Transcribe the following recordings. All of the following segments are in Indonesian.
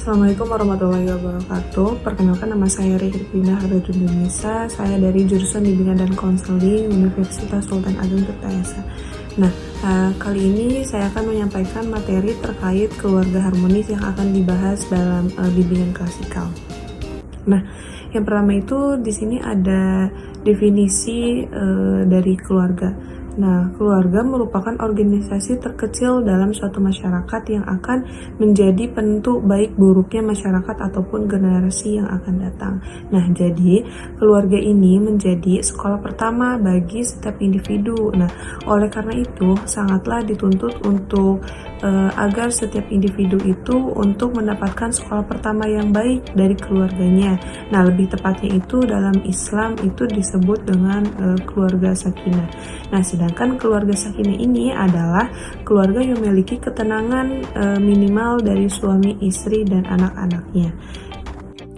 Assalamualaikum warahmatullahi wabarakatuh. Perkenalkan, nama saya Rikinda Harudunisa. Saya dari jurusan Bimbingan dan Konseling Universitas Sultan Agung Tirtayasa. Nah, kali ini saya akan menyampaikan materi terkait keluarga harmonis yang akan dibahas dalam bimbingan klasikal. Nah, yang pertama itu di sini ada definisi dari keluarga. Nah, keluarga merupakan organisasi terkecil dalam suatu masyarakat yang akan menjadi penentu baik buruknya masyarakat ataupun generasi yang akan datang. Nah, jadi keluarga ini menjadi sekolah pertama bagi setiap individu. Nah, oleh karena itu sangatlah dituntut untuk agar setiap individu itu untuk mendapatkan sekolah pertama yang baik dari keluarganya. Nah, lebih tepatnya itu dalam Islam itu disebut dengan keluarga sakinah. Nah, sedangkan keluarga sakinah ini adalah keluarga yang memiliki ketenangan minimal dari suami, istri, dan anak-anaknya.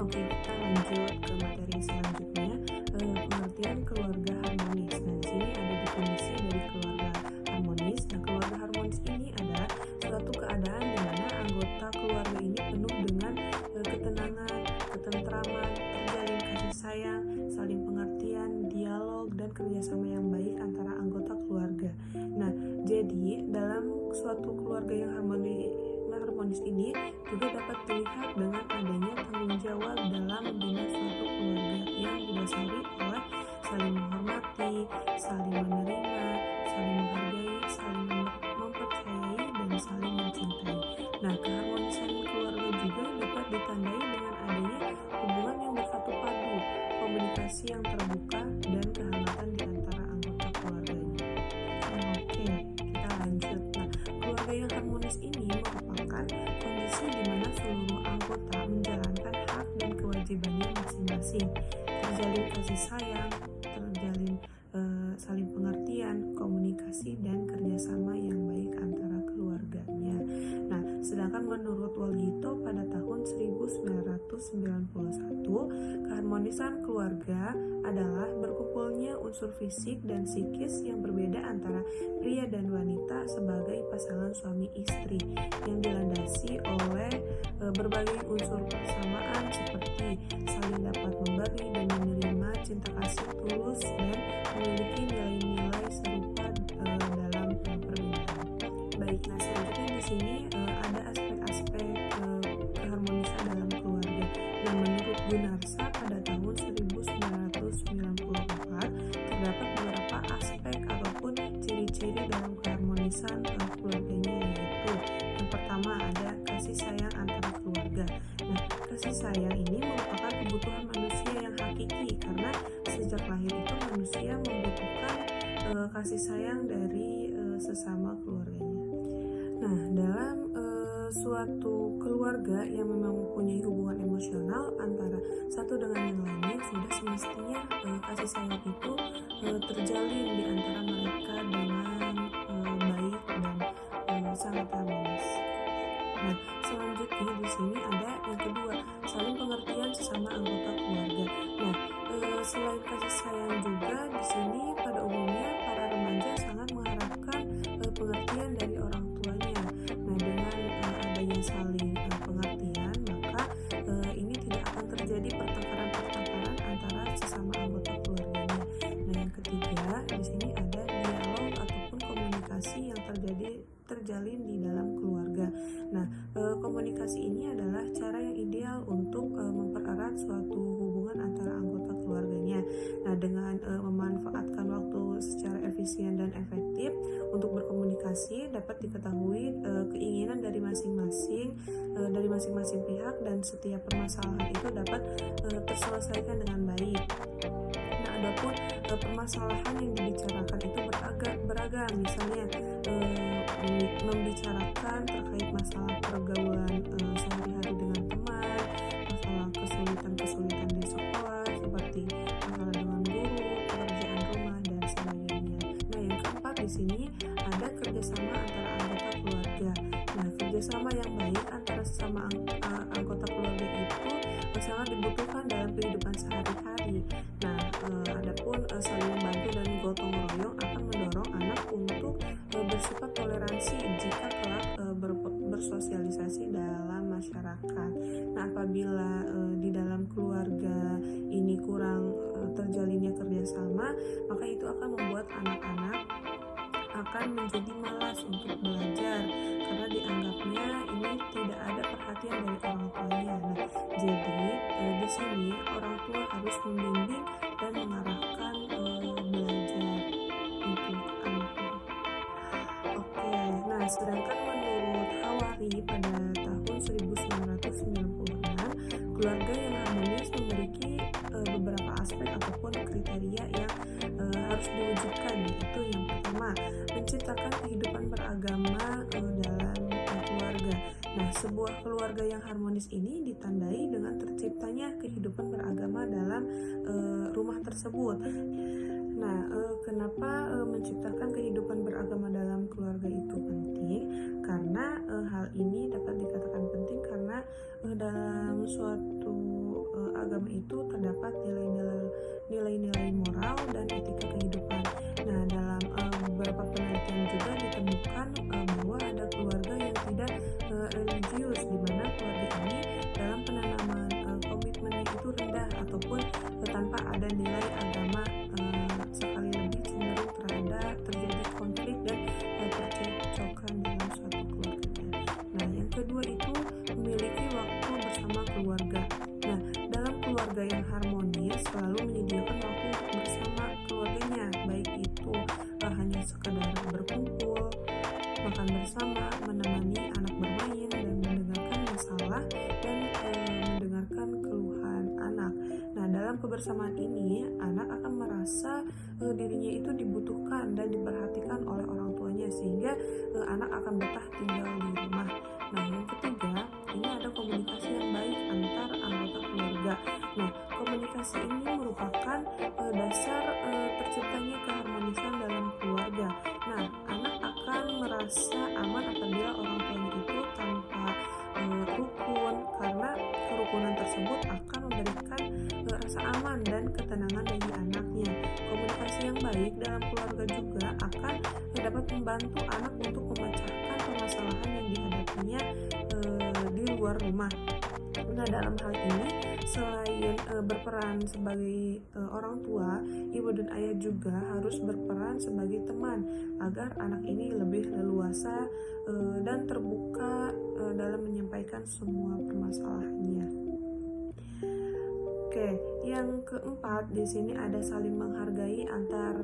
Oke, kita lanjut ke materi selanjutnya, pengertian keluarga harmonis. Nah, di sini ada definisi dari keluarga harmonis. Nah, keluarga harmonis ini adalah suatu keadaan di mana anggota keluarga ini penuh dengan ketenangan, ketentraman, terjalin kasih sayang, saling pengertian, dialog, dan kerjasama yang baik antara anggota keluarga. Nah, jadi dalam suatu keluarga yang harmonis ini juga dapat dilihat dengan adanya tanggung jawab dalam membina suatu keluarga yang didasari oleh saling menghormati, saling menerima, saling menghargai, saling mempercayai, dan saling mencintai. Nah, keharmonisan keluarga juga dapat ditandai dengan adanya hubungan yang bersatu padu, komunikasi yang terbuka, dan kehangatan di antara anggota keluarganya. Oke, kita lanjut. Nah, keluarga yang harmonis ini merupakan kondisi di mana seluruh anggota menjalankan hak dan kewajibannya masing-masing, terjalin kasih sayang, terjalin saling pengertian, komunikasi, dan kerjasama yang baik antara keluarganya. Nah, sedangkan menurut Walgito pada tahun 1991, keharmonisan keluarga adalah berkumpulnya unsur fisik dan psikis yang berbeda antara pria dan wanita sebagai pasangan suami istri yang dilandasi oleh berbagai unsur persamaan seperti saling dapat memberi dan menerima, cinta kasih tulus, dan memiliki nilai-nilai serupa dalam perbedaan. Baik, nah selanjutnya di sini ada aspek-aspek keharmonisan dalam keluarga. Nah, menurut Gunarsa pada tahun 1994 terdapat beberapa aspek ataupun ciri-ciri dalam keharmonisan keluarganya, yaitu yang pertama ada kasih sayang antara keluarga. Nah, kasih sayang ini merupakan kebutuhan manusia yang hakiki karena sejak lahir itu manusia membutuhkan kasih sayang dari sesama keluarganya. Nah, dalam suatu keluarga yang memang mempunyai hubungan emosional antara satu dengan yang lainnya, sudah semestinya kasih sayang itu terjalin di antara mereka dengan baik dan sangat harmonis. Nah, selanjutnya di sini ada yang kedua, saling pengertian sesama anggota keluarga. Nah, selain kasih sayang juga di sini pada umumnya para remaja sangat mengharapkan pengertian dari orang tuanya. Nah, dengan adanya saling pengertian, maka ini tidak akan terjadi pertengkaran antara sesama anggota keluarganya. Nah, yang ketiga di sini ada dialog ataupun komunikasi yang terjalin di dalam keluarga. Nah, komunikasi ini adalah cara yang ideal untuk mempererat suatu hubungan antara anggota keluarganya. Nah, dengan memanfaatkan waktu secara efisien dan efektif untuk berkomunikasi, dapat diketahui keinginan dari masing-masing pihak, dan setiap permasalahan itu dapat terselesaikan dengan baik. Nah, adapun permasalahan yang dibicarakan itu beragam, misalnya membicarakan terkait masalah pergaulan sehari-hari dengan teman, masalah kesulitan di sekolah seperti masalah dengan guru, pekerjaan rumah, dan sebagainya. Nah, yang keempat di sini ada kerjasama antara anggota keluarga. Nah, kerjasama yang baik antara sesama anggota keluarga itu sangat dibutuhkan dalam kehidupan sehari-hari. Nah, adapun saling membantu dan gotong royong akan mendorong anak untuk bersifat toleransi jika kelak bersosialisasi dalam masyarakat. Nah, apabila di dalam keluarga ini kurang terjalinnya kerjasama, maka itu akan membuat anak-anak akan menjadi malas untuk belajar karena dianggapnya ini tidak ada perhatian dari orang tuanya. Nah, jadi di sini orang tua harus membimbing dan mengarahkan belajar untuk anaknya. Oke, nah sedangkan menurut Hawari pada tahun 1996, keluarga yang harmonis memiliki beberapa aspek ataupun kriteria yang harus diwujudkan, yaitu yang pertama, menciptakan kehidupan beragama dalam keluarga. Nah, sebuah keluarga yang harmonis ini ditandai dengan terciptanya kehidupan beragama dalam rumah tersebut. Nah, kenapa menciptakan kehidupan beragama dalam keluarga itu penting? Karena hal ini dapat dikatakan penting karena dalam suatu agama itu terdapat nilai-nilai moral dan etika kehidupan. Nah, dalam beberapa penelitian juga ditemukan bahwa ada keluarga yang tidak religius, di mana keluarga ini dalam penanaman komitmennya itu rendah ataupun tanpa ada nilai agama, sekali lebih cenderung terjadi konflik dan percekcokan dalam suatu keluarga. Nah, yang kedua itu memiliki waktu bersama keluarga. Nah, dalam keluarga yang harmonis selalu menyediakan waktu untuk bersama keluarganya, baik itu hanya sekedar berkumpul, makan bersama, menemani anak bermain, dan mendengarkan masalah dan mendengarkan keluhan anak. Nah, dalam kebersamaan ini anak akan merasa dirinya itu dibutuhkan dan diperhatikan oleh orang tuanya, sehingga anak akan betah tinggal di rumah. Nah, yang ketiga, ini ada komunikasi yang baik antar anggota keluarga. Nah, komunikasi ini merupakan dasar terciptanya keharmonisan dalam keluarga. Nah, anak akan merasa aman apabila orang tuanya itu tanpa rukun, karena kerukunan tersebut akan memberikan rasa aman dan ketenangan bagi anaknya. Komunikasi yang baik dalam keluarga juga akan dapat membantu anak untuk memecahkan permasalahan yang dihadapinya di luar rumah. Nah, dalam hal ini selain berperan sebagai orang tua, ibu dan ayah juga harus berperan sebagai teman agar anak ini lebih leluasa dan terbuka dalam menyampaikan semua permasalahannya. Oke, yang keempat di sini ada saling menghargai antar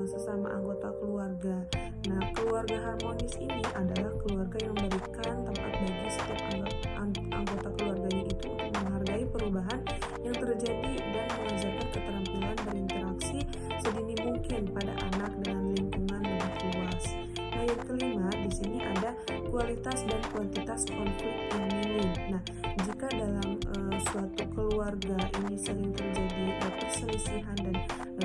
sesama anggota keluarga. Nah, keluarga harmonis ini adalah keluarga yang memberikan tempat bagi setiap anggota keluarganya itu untuk menghargai perubahan yang terjadi dan mengajarkan keterampilan berinteraksi sedini mungkin pada anak dengan lingkungan lebih luas. Nah, yang kelima di sini ada kualitas dan kuantitas konflik yang minim. Nah, jika dalam suatu keluarga ini sering terjadi perselisihan dan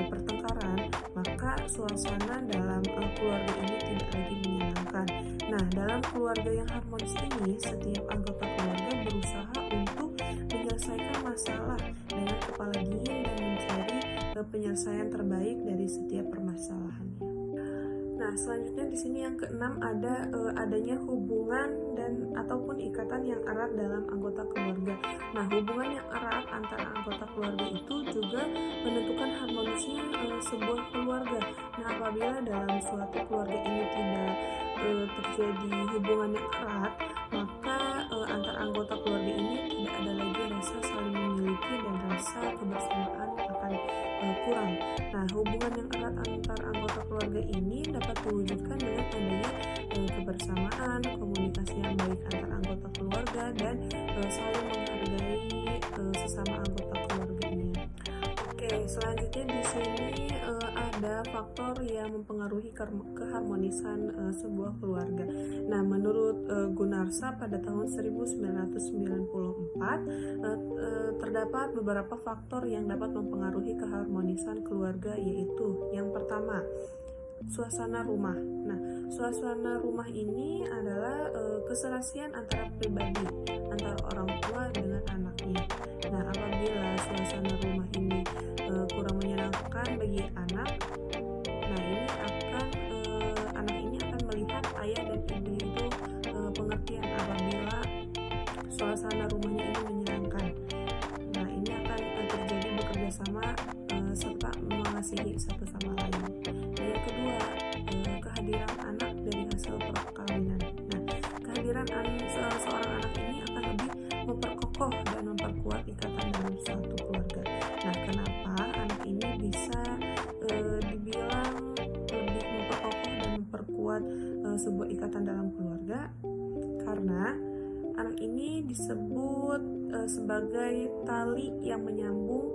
pertengkaran, maka suasana dalam keluarga ini tidak lagi menyenangkan. Nah, dalam keluarga yang harmonis ini, setiap anggota keluarga berusaha untuk menyelesaikan masalah dengan kepala dingin dan mencari penyelesaian terbaik dari setiap permasalahannya. Nah, selanjutnya di sini yang keenam ada adanya hubungan dan ataupun ikatan yang erat dalam anggota keluarga. Nah, hubungan yang erat antara anggota keluarga itu juga menentukan harmonisnya sebuah keluarga. Nah, apabila dalam suatu keluarga ini tidak terjadi hubungan yang erat, maka antar anggota keluarga ini tidak ada lagi rasa saling memiliki dan rasa kebersamaan akan kurang. Nah, hubungan yang erat antar anggota keluarga ini dapat diwujudkan dengan adanya kebersamaan, komunikasi yang baik antar anggota keluarga, dan saling menghargai sesama anggota keluarganya. Oke, selanjutnya di sini ada faktor yang mempengaruhi keharmonisan sebuah keluarga. Nah, menurut Gunarsa pada tahun 1994 terdapat beberapa faktor yang dapat mempengaruhi keharmonisan keluarga, yaitu yang pertama, suasana rumah. Nah, suasana rumah ini adalah keserasian antara pribadi, antara orang tua dengan anaknya. Nah, apabila suasana rumah ini kurang menyenangkan bagi anak, nah ini akan anak ini akan melihat ayah dan ibu itu pengertian apabila suasana suasana rumahnya ini menyenangkan. Nah, ini akan terjadi bekerja sama serta mengasihi satu sama lain. Nah, yang kedua, kehadiran anak dari hasil perkawinan. Nah, kehadiran seorang anak ini akan lebih memperkokoh dan memperkuat ikatan dalam suatu keluarga. Nah, kenapa anak ini bisa dibilang lebih memperkokoh dan memperkuat sebuah ikatan dalam keluarga? Karena anak ini disebut sebagai tali yang menyambung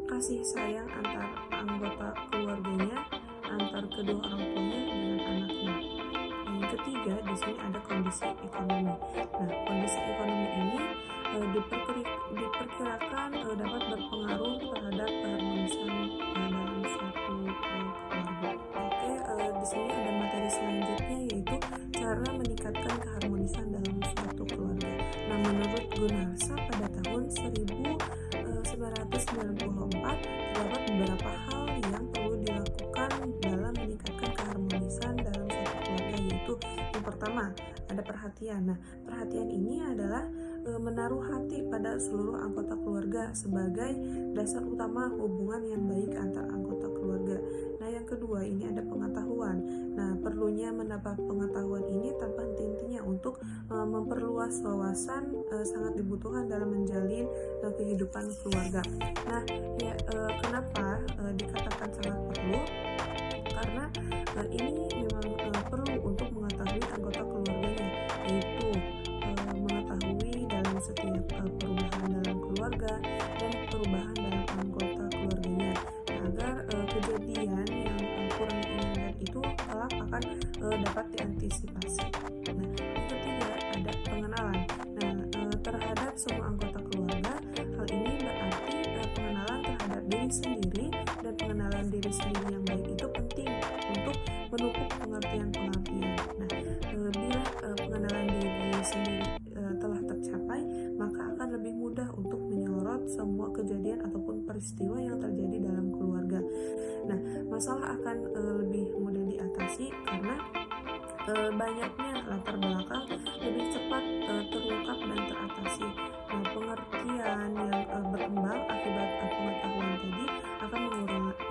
kasih sayang antar anggota keluarganya, antar kedua orang tuanya dengan anaknya. Yang ketiga, di sini ada kondisi ekonomi. Nah, kondisi ekonomi ini diperkirakan dapat berpengaruh terhadap keharmonisan dalam suatu keluarga. Oke, di sini ada materi selanjutnya, yaitu cara meningkatkan keharmonisan dalam suatu keluarga. Nah, menurut Gunarsa pada tahun 1994 terdapat beberapa hal yang perlu dilakukan dalam meningkatkan keharmonisan dalam suatu keluarga, yaitu yang pertama ada perhatian. Nah, perhatian ini adalah menaruh hati pada seluruh anggota keluarga sebagai dasar utama hubungan yang baik antar anggota keluarga. Nah, yang kedua ini ada pengetahuan. Nah, perlunya mendapat pengetahuan ini tanpa henti-hentinya untuk memperluas wawasan sangat dibutuhkan dalam menjalin kehidupan keluarga. Nah, ya, kenapa dikatakan sangat perlu? Karena ini memang perlu untuk mengetahui anggota keluarganya, yaitu mengetahui dalam setiap perubahan dalam keluarga dan perubahan dalam anggota keluarganya, agar kejadian yang kurang diinginkan itu kelak akan dapat diantisipasi. Nah, yang ketiga ada pengenalan. Nah, terhadap semua anggota keluarga, hal ini berarti pengenalan terhadap diri sendiri, dan pengenalan diri sendiri yang baik itu penting untuk menupuk pengertian-pengertian. Nah, bila pengenalan diri sendiri telah tercapai, maka akan lebih mudah untuk menyorot semua kejadian ataupun peristiwa yang terjadi dalam keluarga. Nah, masalah akan lebih mudah diatasi karena banyaknya latar belakang lebih cepat terungkap dan teratasi. Nah, pengertian yang berkembang akibat pengetahuan tadi akan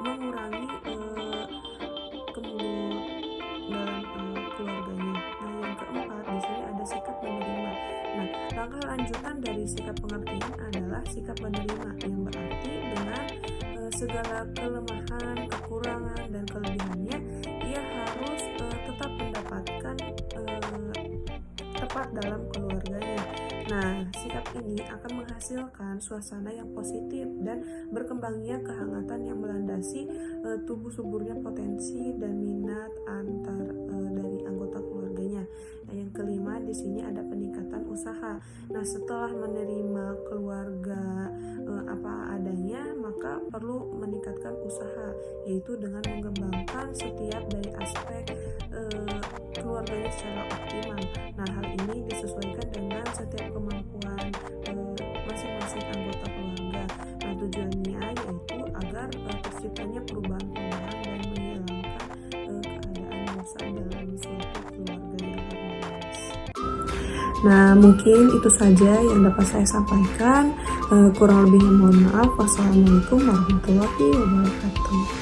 mengurangi kemudian dalam keluarganya. Nah, yang keempat di sini ada sikap menerima. Nah, langkah lanjutan dari sikap pengertian adalah sikap menerima, yang berarti dengan segala kelemahan, kekurangan, dan kelebihannya, ia harus tetap mendapatkan tepat dalam keluarganya. Nah, sikap ini akan menghasilkan suasana yang positif dan berkembangnya kehangatan yang melandasi tumbuh suburnya potensi dan minat antar dari anggota keluarganya. Nah, yang kelima di sini ada peningkatan usaha. Nah, setelah menerima keluarga apa adanya, maka perlu meningkatkan usaha, yaitu dengan mengembangkan setiap dari aspek keluarganya secara optimal. Nah, hal ini disesuaikan dengan setiap kemampuan masing-masing anggota keluarga. Nah, tujuannya yaitu agar terciptanya perubahan-perubahan dan menghilangkan keadaan bosan dalam suatu keluarga yang harmonis. Nah, mungkin itu saja yang dapat saya sampaikan. Kurang lebihnya mohon maaf. Wassalamualaikum warahmatullahi wabarakatuh.